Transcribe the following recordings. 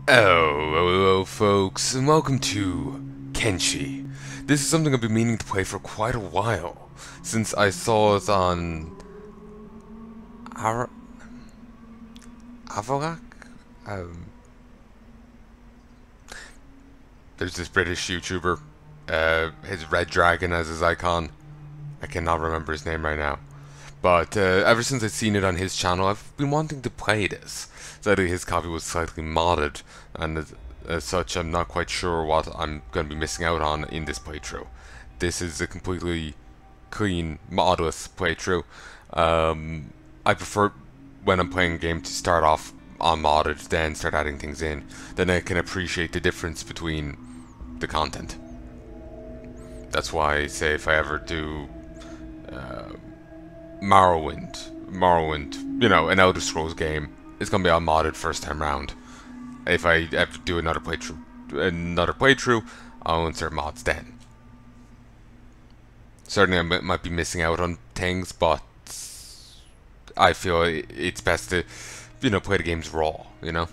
Hello folks, and welcome to Kenshi. This is something I've been meaning to play for quite a while, since I saw it on Avalak? There's this British YouTuber, his Red Dragon as his icon. I cannot remember his name right now. But ever since I've seen it on his channel, I've been wanting to play this. Sadly, his copy was slightly modded, and as such, I'm not quite sure what I'm going to be missing out on in this playthrough. This is a completely clean, modless playthrough. I prefer when I'm playing a game to start off unmodded, then start adding things in. Then I can appreciate the difference between the content. That's why, say, if I ever do Morrowind, you know, an Elder Scrolls game, it's gonna be unmodded first time round. If I ever do another playthrough, I'll insert mods then. Certainly, I might be missing out on things, but I feel it's best to, you know, play the games raw, you know.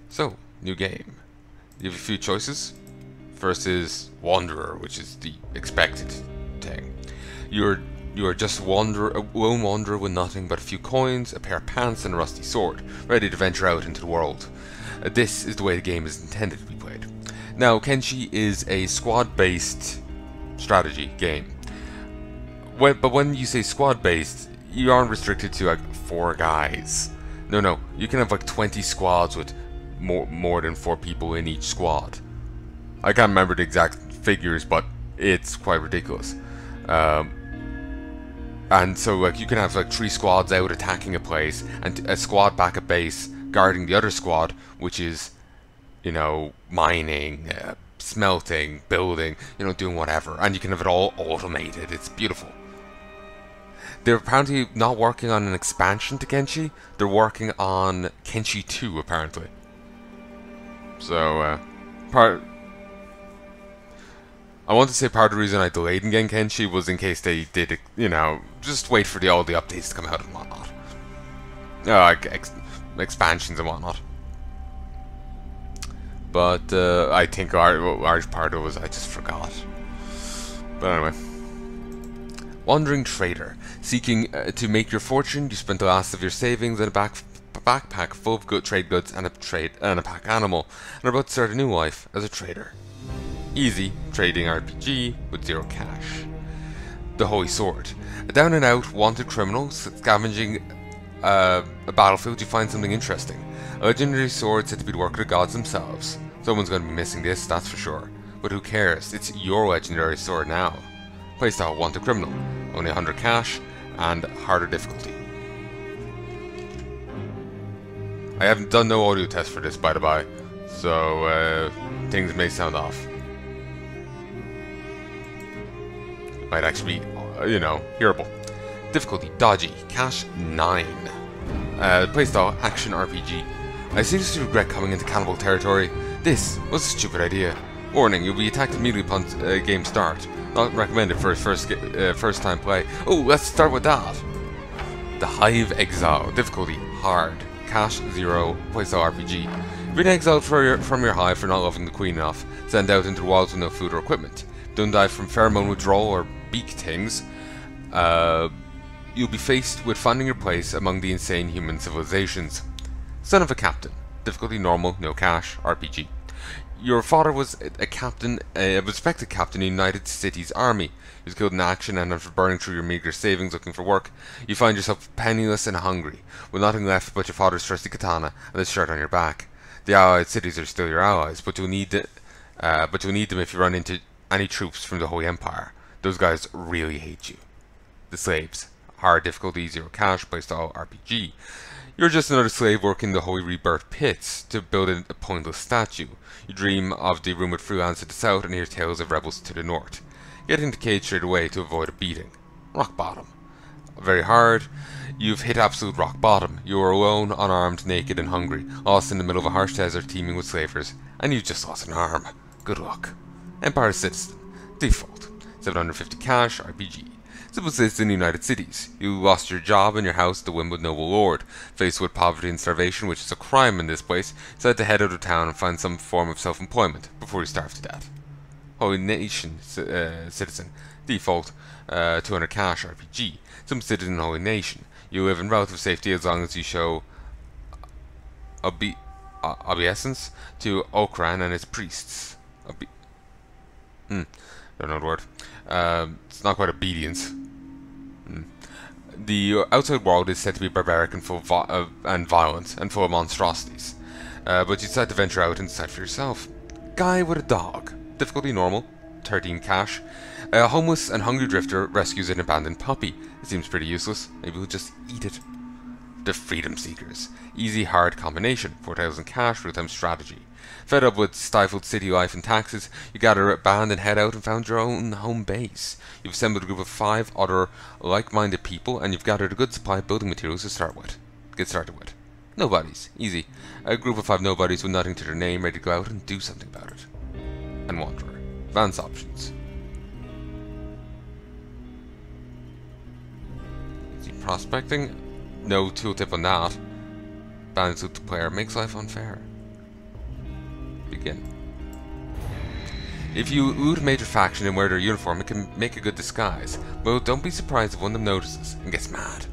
So, new game. You have a few choices. First is Wanderer, which is the expected thing. You are just a lone wanderer with nothing but a few coins, a pair of pants, and a rusty sword, ready to venture out into the world. This is the way the game is intended to be played. Now, Kenshi is a squad-based strategy game. But when you say squad-based, you aren't restricted to like 4 guys. No, you can have like 20 squads with more than 4 people in each squad. I can't remember the exact figures, but it's quite ridiculous. And so like you can have like 3 squads out attacking a place, and a squad back at base guarding the other squad, which is, you know, mining, smelting, building, you know, doing whatever. And you can have it all automated. It's beautiful. They're apparently not working on an expansion to Kenshi. They're working on Kenshi 2 apparently. So I want to say part of the reason I delayed in getting Kenshi was in case they did, you know, just wait for all the updates to come out and whatnot. Expansions and whatnot. But I think a large part of it was I just forgot. But anyway. Wandering Trader. Seeking to make your fortune, you spent the last of your savings in a backpack full of trade goods and a pack animal, and are about to start a new life as a trader. Easy trading RPG with 0 cash. The Holy Sword. A down and out wanted criminal scavenging a battlefield, you find something interesting. A legendary sword said to be the work of the gods themselves. Someone's going to be missing this, that's for sure. But who cares? It's your legendary sword now. Playstyle wanted criminal. Only 100 cash and harder difficulty. I haven't done no audio test for this, by the by, so things may sound off. Might actually be, you know, hearable. Difficulty dodgy. Cash 9. Playstyle action RPG. I seriously regret coming into cannibal territory. This was a stupid idea. Warning: you'll be attacked immediately upon game start. Not recommended for a first time play. Oh, let's start with that. The Hive Exile. Difficulty hard. Cash 0. Playstyle RPG. You've been exiled from your hive for not loving the queen enough. Sent out into the wilds with no food or equipment. Don't die from pheromone withdrawal or beak things. You'll be faced with finding your place among the insane human civilizations. Son of a captain. Difficulty normal, no cash, RPG. Your father was a captain, a respected captain in the United Cities Army. He was killed in action, and after burning through your meager savings looking for work, you find yourself penniless and hungry, with nothing left but your father's trusty katana and the shirt on your back. The Allied cities are still your allies, but you'll need them if you run into any troops from the Holy Empire. Those guys really hate you. The Slaves. Hard difficulty, 0 cash, playstyle RPG. You're just another slave working the Holy Rebirth pits to build a pointless statue. You dream of the rumored freelance to the south and hear tales of rebels to the north. Get into the cage straight away to avoid a beating. Rock bottom. Very hard. You've hit absolute rock bottom. You are alone, unarmed, naked and hungry, lost in the middle of a harsh desert teeming with slavers, and you've just lost an arm. Good luck. Empire Citizen. Default. 750 cash, RPG. Simple citizen in the United Cities. You lost your job and your house at the whim of noble lord. Faced with poverty and starvation, which is a crime in this place, decided to head out of town and find some form of self-employment before you starve to death. Holy Nation citizen. Default 200 cash RPG. Some citizen in Holy Nation. You live in relative safety as long as you show obeisance to Okran and his priests. Don't know the word. It's not quite obedience. The outside world is said to be barbaric and full and violent and full of monstrosities. But you decide to venture out and decide for yourself. Guy with a dog. Difficulty normal. 13 cash. A homeless and hungry drifter rescues an abandoned puppy. It seems pretty useless. Maybe we'll just eat it. The Freedom Seekers. Easy hard combination. 4,000 cash, real-time strategy. Fed up with stifled city life and taxes, you gather a band and head out and found your own home base. You've assembled a group of 5 other like-minded people, and you've gathered a good supply of building materials to get started with. Nobodies. Easy. A group of 5 nobodies with nothing to their name, ready to go out and do something about it. And Wanderer. Advanced options. Easy prospecting. No tooltip on that. Bandits with the player makes life unfair. Begin. If you loot a major faction and wear their uniform, it can make a good disguise. But don't be surprised if one of them notices and gets mad.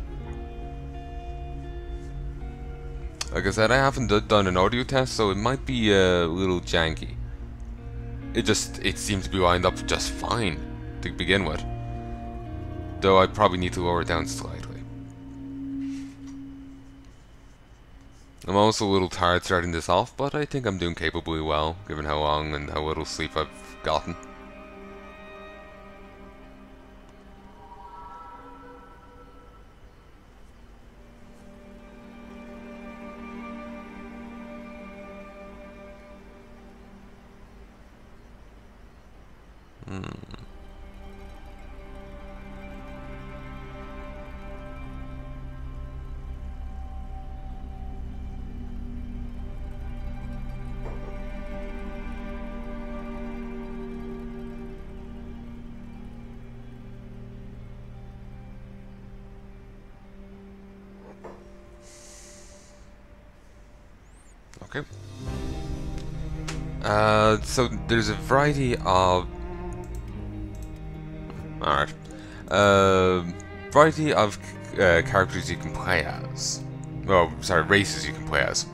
Like I said, I haven't done an audio test, so it might be a little janky. It seems to be lined up just fine to begin with. Though I probably need to lower it down slightly. I'm also a little tired starting this off, but I think I'm doing capably well, given how long and how little sleep I've gotten. Okay. So there's a variety of... Alright. Variety of characters you can play as. Oh, sorry, races you can play as.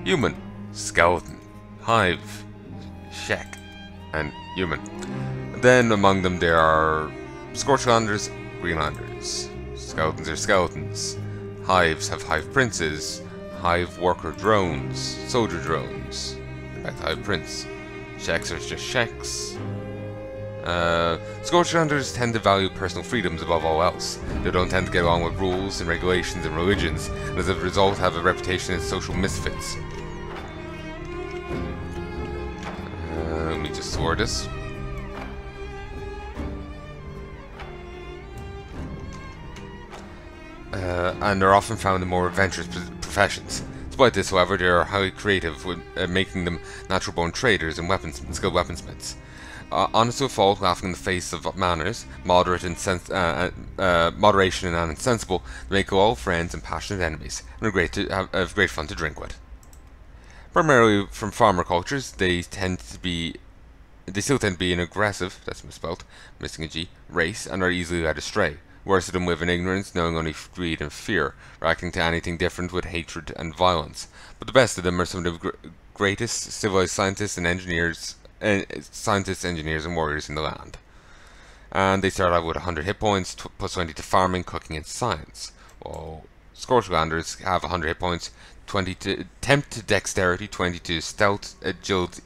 Human, Skeleton, Hive, Shek, and Human. Then among them there are Scorchlanders, Greenlanders. Skeletons are skeletons. Hives have Hive Princes. Hive Worker drones, soldier drones, back to Hive Prince. Sheks are just Sheks. Scorchlanders tend to value personal freedoms above all else. They don't tend to get along with rules and regulations and religions, and as a result have a reputation as social misfits. Let me just sort this. And are often found in more adventurous professions. Despite this, however, they are highly creative, with making them natural-born traders and skilled weaponsmiths. Honest to a fault, laughing in the face of manners, moderation and insensible, they make all friends and passionate enemies, and are have great fun to drink with. Primarily from farmer cultures, they still tend to be an aggressive, that's misspelled, missing a G, race, and are easily led astray. Worst of them live in ignorance, knowing only greed and fear, reacting to anything different with hatred and violence. But the best of them are some of the greatest civilized scientists, engineers, and warriors in the land. And they start out with 100 hit points, plus 20 to farming, cooking, and science. While Scorchlanders have 100 hit points, 20 to tempt to dexterity, 20 to stealth, agility,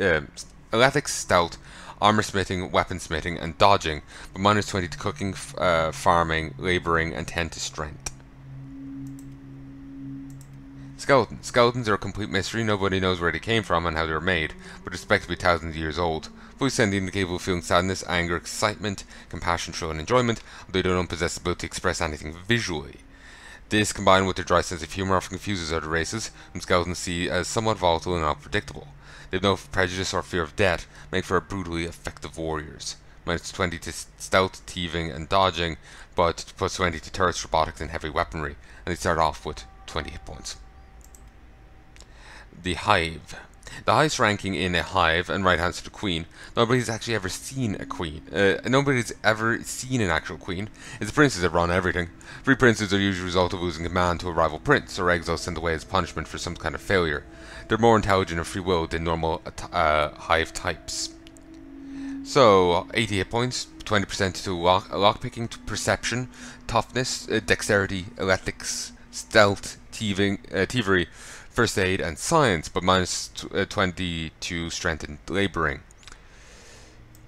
athletics, stealth, armor smithing, weaponsmithing, and dodging, but minus 20 to cooking, farming, laboring, and 10 to strength. Skeletons are a complete mystery. Nobody knows where they came from and how they were made, but are expected to be thousands of years old. Fully sentient, capable of feeling sadness, anger, excitement, compassion, thrill, and enjoyment, although they don't possess the ability to express anything visually. This, combined with their dry sense of humor, often confuses other races, whom skeletons see as somewhat volatile and unpredictable. They have no prejudice or fear of death, make for brutally effective warriors. minus 20 to stealth, thieving, and dodging, but plus 20 to turrets, robotics, and heavy weaponry. And they start off with 20 hit points. The Hive. The highest ranking in a hive, and right hands to the queen. Nobody's actually ever seen a queen. Nobody's ever seen an actual queen. It's the princes that run everything. Free princes are usually a result of losing command to a rival prince, or exiles sent away as punishment for some kind of failure. They're more intelligent and free-willed than normal hive types. So, 80 hit points, 20% to lockpicking, to perception, toughness, dexterity, athletics, stealth, thievery, first aid, and science, but minus 20 to strength and laboring.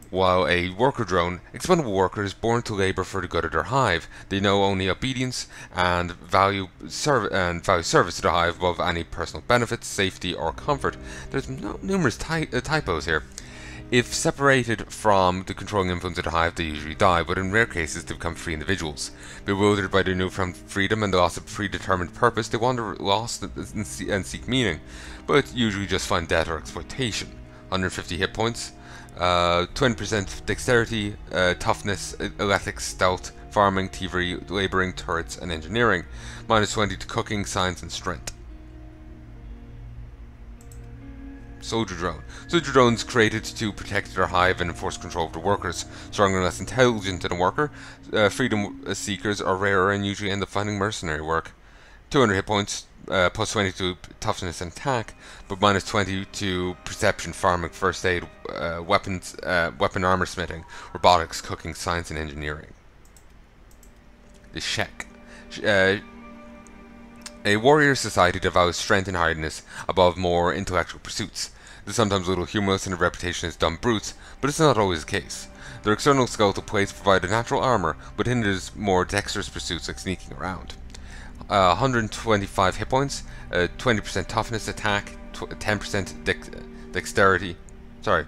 While a worker drone, expendable workers born to labor for the good of their hive. They know only obedience and value service to the hive above any personal benefits, safety, or comfort. There's numerous typos here. If separated from the controlling influence of the hive, they usually die, but in rare cases they become free individuals. Bewildered by their newfound freedom and the loss of predetermined purpose, they wander lost and seek meaning, but usually just find death or exploitation. 150 hit points, 20% dexterity, toughness, athletics, stealth, farming, thievery, laboring, turrets, and engineering. Minus 20 to cooking, science, and strength. Soldier drone. Soldier drones created to protect their hive and enforce control of the workers. Stronger and less intelligent than a worker, freedom seekers are rarer and usually end up finding mercenary work. 200 hit points, plus 20 to toughness and attack, but minus 20 to perception, farming, first aid, weapon armor smithing, robotics, cooking, science, and engineering. The Shek. A warrior society that values strength and hardiness above more intellectual pursuits. They're sometimes a little humorless and their reputation as dumb brutes, but it's not always the case. Their external skeletal plates provide a natural armor, but hinders more dexterous pursuits like sneaking around. 125 hit points, 20% toughness, attack, 10% dexterity. Sorry.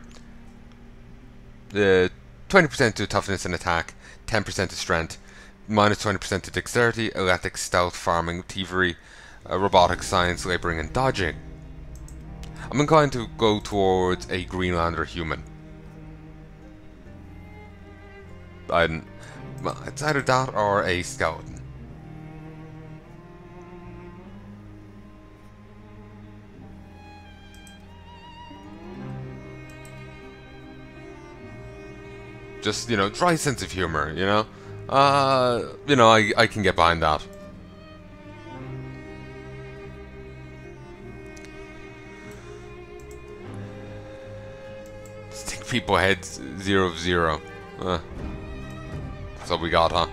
20% to toughness and attack, 10% to strength, minus 20% to dexterity, athletics, stealth, farming, thievery, robotics, science, laboring, and dodging. I'm inclined to go towards a Greenlander human. It's either that or a skeleton. Just, dry sense of humor, I can get behind that. Stick people ahead 0 of 0. That's all we got, huh?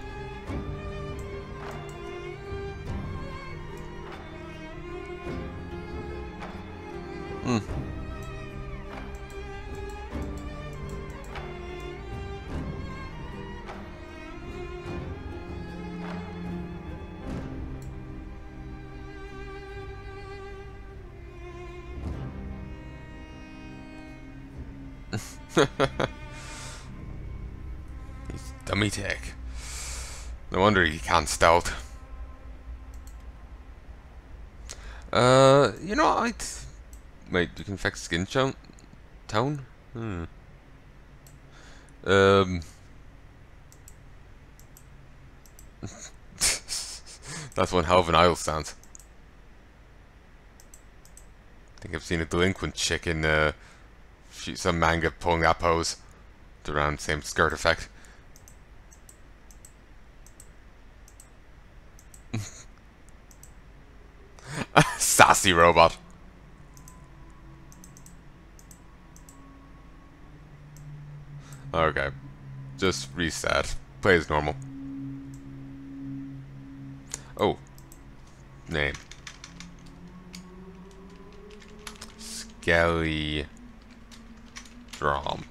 He's dummy tech. No wonder he can't stealth. Wait, you can affect skin tone? That's one hell of an idle stance. I think I've seen a delinquent chick in some manga pulling that pose. It's around the same skirt effect. Sassy robot. Okay. Just reset. Play as normal. Oh. Name. Skelly Drum.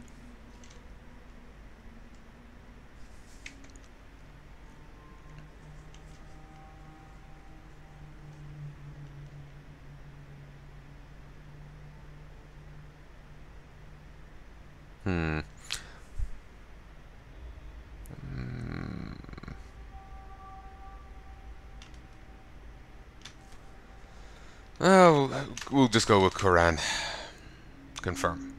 Oh, we'll just go with Quran. Confirm.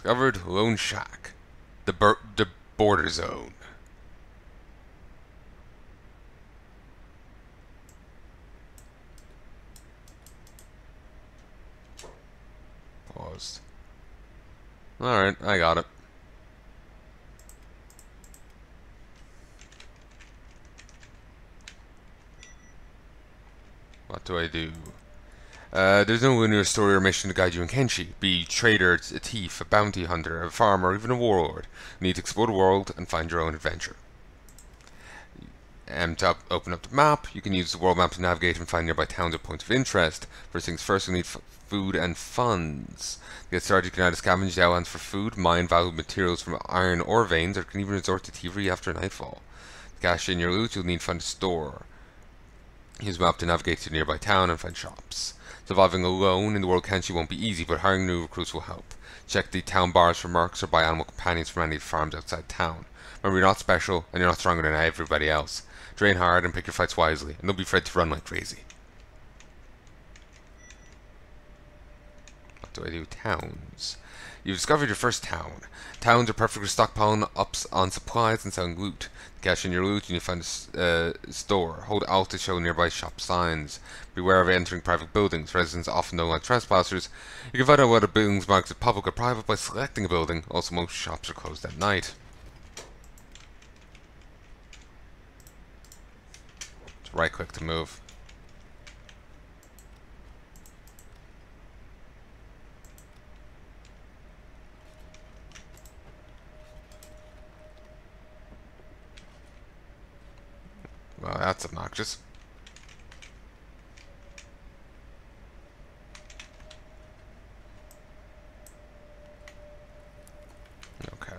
Discovered Lone Shack. The border zone. Paused. Alright, I got it. What do I do? There's no linear story or mission to guide you in Kenshi. Be a trader, a thief, a bounty hunter, a farmer, or even a warlord. You need to explore the world and find your own adventure. To open up the map, you can use the world map to navigate and find nearby towns or points of interest. First things first, you need food and funds. To get started, you can either scavenge the outlands for food, mine valuable materials from iron ore veins, or can even resort to thievery after nightfall. To cash in your loot, you'll need to find a store. Use the map to navigate to a nearby town and find shops. Surviving alone in the world Kenshi won't be easy, but hiring new recruits will help. Check the town bars for mercs or buy animal companions from any of the farms outside town. Remember, you're not special, and you're not stronger than everybody else. Train hard and pick your fights wisely, and don't be afraid to run like crazy. What do I do? Towns. You've discovered your first town. Towns are perfect for stockpiling up on supplies and selling loot. To cash in your loot, you need to find a store. Hold Alt to show nearby shop signs. Beware of entering private buildings. Residents often don't like trespassers. You can find out whether buildings marked as public or private by selecting a building. Also, most shops are closed at night. Just right click to move. Well, that's obnoxious. Okay.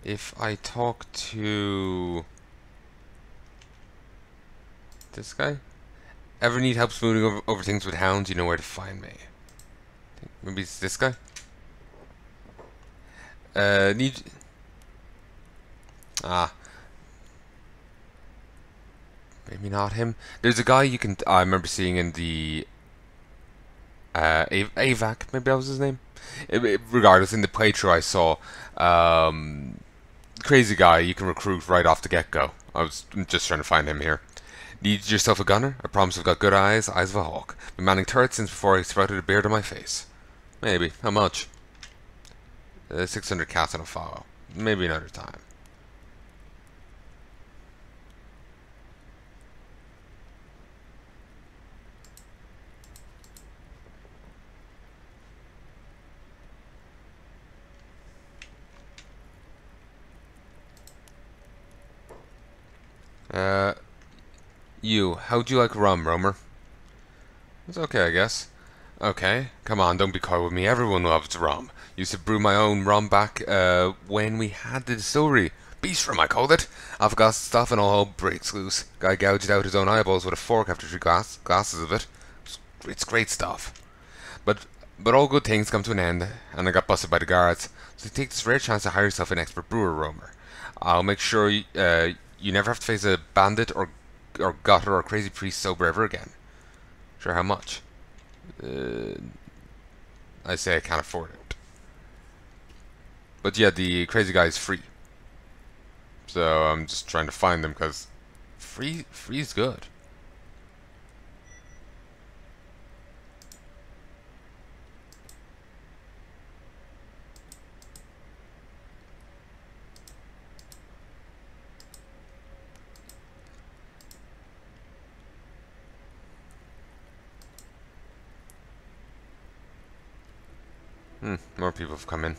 If I talk to this guy, ever need help smoothing over things with hounds, you know where to find me. Maybe it's this guy. Maybe not him. There's a guy you can. I remember seeing in the AVAC. Maybe that was his name. Regardless, in the playthrough I saw. Crazy guy you can recruit right off the get-go. I was just trying to find him here. Need yourself a gunner? I promise I've got good eyes of a hawk. Been manning turrets since before I sprouted a beard on my face. Maybe. How much? 600 cats on a follow. Maybe another time. How'd you like rum, Romer? It's okay, I guess. Okay, come on, don't be coy with me. Everyone loves rum. Used to brew my own rum back when we had the distillery. Beast rum, I called it. I've got stuff and all breaks loose. Guy gouged out his own eyeballs with a fork after 3 glasses of it. It's great stuff. But all good things come to an end, and I got busted by the guards. So take this rare chance to hire yourself an expert brewer, Romer. I'll make sure you never have to face a bandit or gutter or crazy priest sober ever again. Sure, how much? I say I can't afford it. But yeah, the crazy guy is free. So I'm just trying to find them because free is good. More people have come in.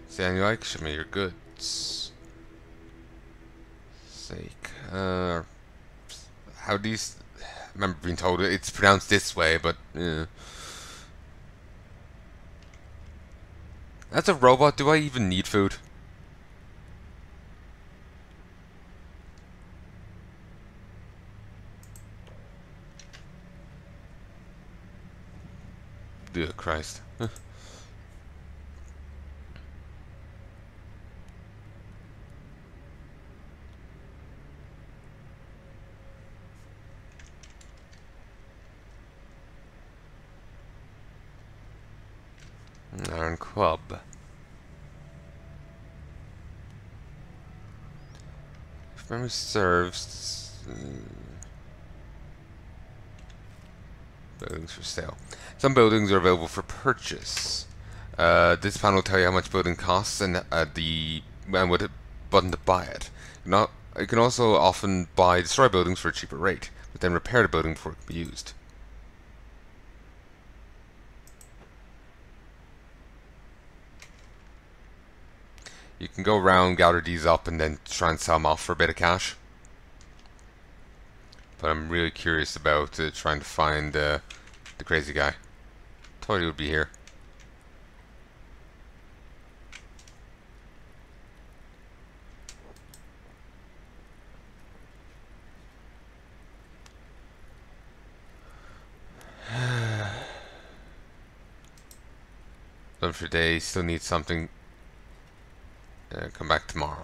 See any like? Show me your goods. Sake. How these? I remember being told it's pronounced this way, but As a robot, do I even need food? Dear Christ. Iron club. If memory serves, buildings for sale. Some buildings are available for purchase. This panel will tell you how much building costs and what button to buy it. You can also often destroy buildings for a cheaper rate, but then repair the building before it can be used. You can go around, gather these up, and then try and sell them off for a bit of cash. But I'm really curious about trying to find the crazy guy. Thought he would be here. Done for today. Still need something. Come back tomorrow.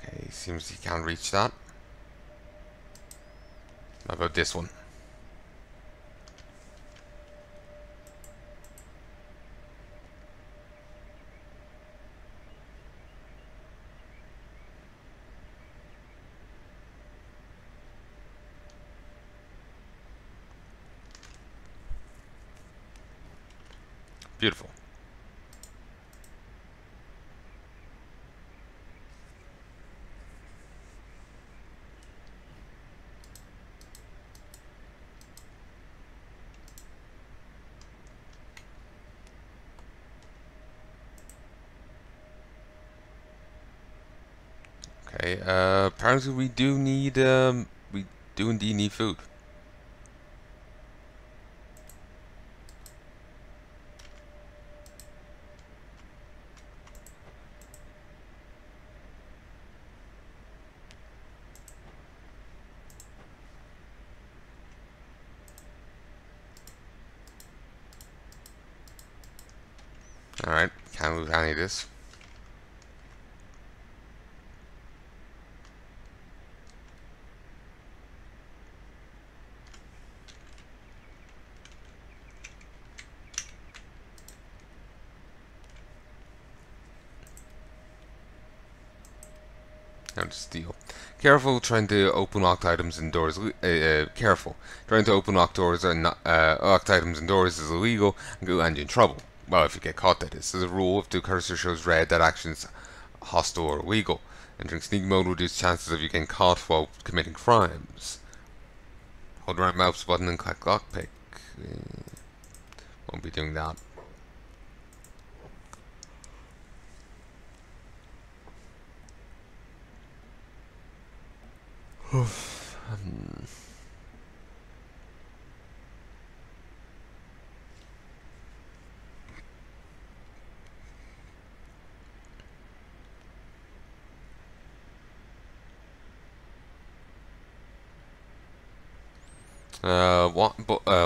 Okay, seems he can't reach that. How about this one? Beautiful. Okay, apparently we do indeed need food. Alright, can't lose any of this. Now to steal. Careful trying to open locked items indoors. Careful. Trying to open locked doors and locked items indoors is illegal and will land you in trouble. Well, if you get caught, that is. As a rule, if the cursor shows red, that action is hostile or illegal. Entering sneak mode will reduce chances of you getting caught while committing crimes. Hold the right mouse button and click lockpick. Won't be doing that.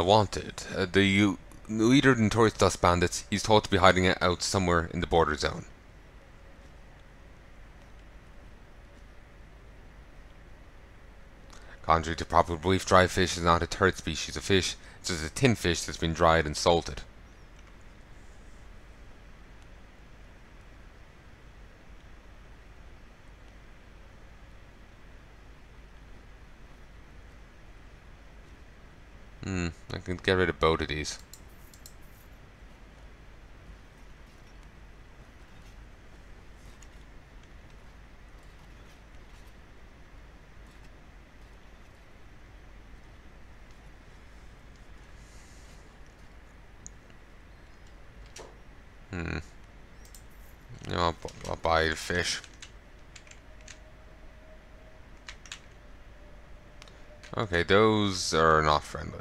Wanted. The leader of the notorious Dust Bandits, he's thought to be hiding out somewhere in the border zone. Contrary to popular belief, dry fish is not a third species of fish. It's just a tin fish that's been dried and salted. I can get rid of both of these. Hmm. No, I'll buy the fish. Okay, those are not friendly.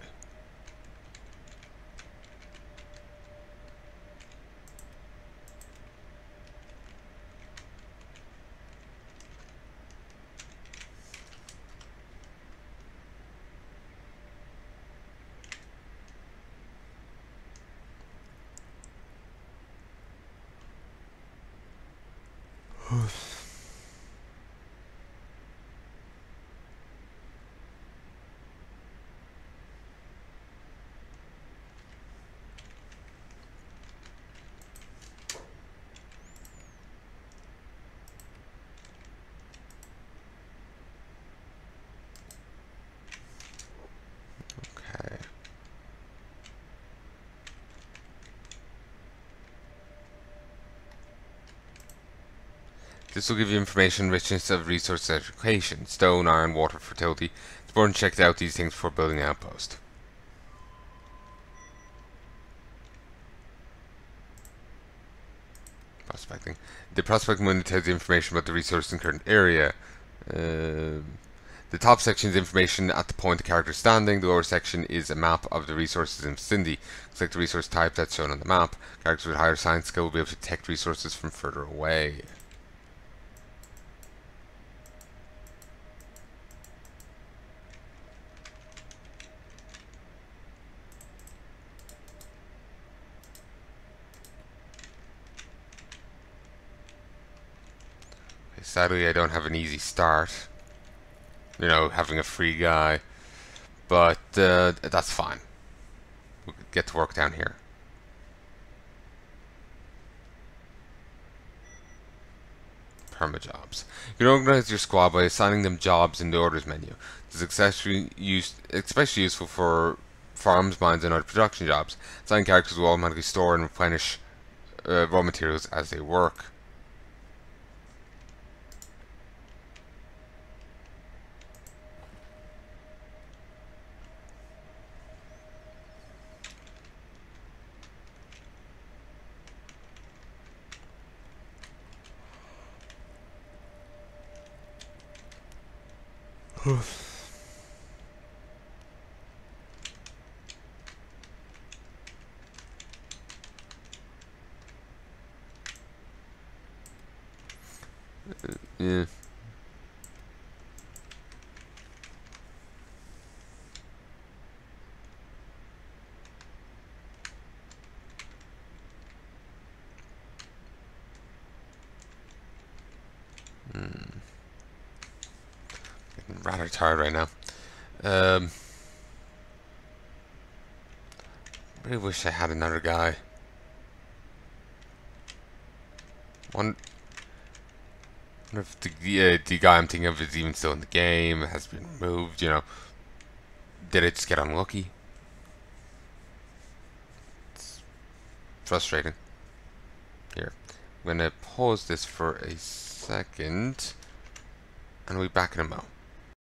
Okay. This will give you information, richness of resource education, stone, iron, water, fertility. It's important to check out these things before building an outpost. Prospecting. The prospecting window tells you information about the resource in the current area. The top section is information at the point the character is standing. The lower section is a map of the resources in vicinity. Select the resource type that's shown on the map. Characters with higher science skill will be able to detect resources from further away. Okay, sadly, I don't have an easy start. You know, having a free guy. But that's fine. We'll get to work down here. Perma jobs. You can organize your squad by assigning them jobs in the orders menu. This is especially useful for farms, mines, and other production jobs. Assigned characters will automatically store and replenish raw materials as they work. Yeah. Getting rather tired right now. Really wish I had another guy. Wonder if the guy I'm thinking of is even still in the game, has been removed, you know. Did I just get unlucky? It's frustrating. Here. I'm gonna pause this for a second, and we'll be back in a moment.